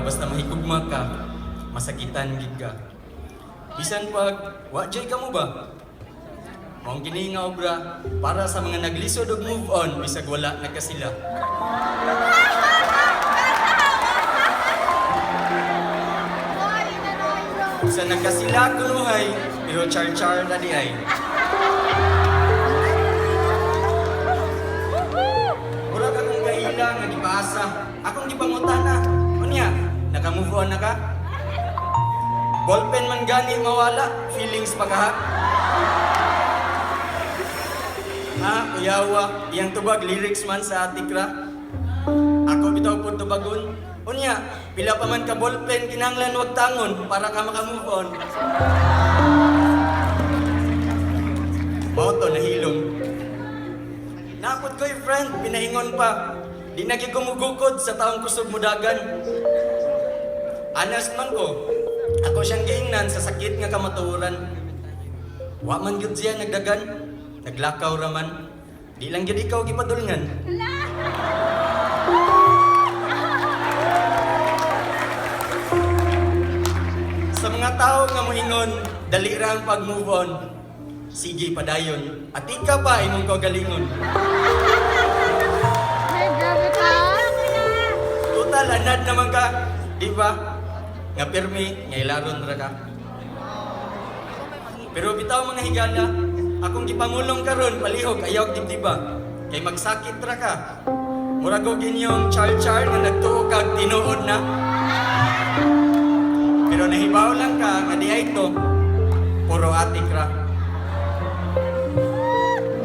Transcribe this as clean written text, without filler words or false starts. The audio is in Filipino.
basta mahigugma ka, masakitan gid ka. Bisan pag wa-jay ka mo ba? Maong kini nga obra para sa mga naglisod og move on bisag wala na ka sila. Sa nagkasila kunuhay, pero char-char na di ay. Murag akong kahila nga gipasa, akong gipangutana. Unya, naka-move on na ka? Ballpen man gani mawala, feelings pa ka ha? Ha, uyawa, iyang tubag lyrics man sa atik ra. Ako bitaw po tubagon. Unya, pila pa man ka ballpen kinahanglan wag tangon para ka maka-move on. Mao to nahilom. Napod ko'y friend, pinaingon pa. Di nagigumugukod sa taong kusog mudagan. Anas man ko, ako siyang giingnan sa sakit nga kamatuoran. Wa man gyud siya nagdagan, naglakaw raman. Di lang gyud ikaw gipadulngan. Sa mga tao nga moingon, dali ra ang pag-move on. Sige padayon, at ika pa imong kagalingon. Total anad naman ka, di ba? Nga pirmi, nga ilaron ra ka. Pero bitaw mga higala, akong gipamulong karon palihog ayaw dibdiba. Kay magsakit ra ka. Murag og inyong char-char nga nagtuo kag tinuod na. Pero nahibaw lang ka nga di ay to, puro atik ra.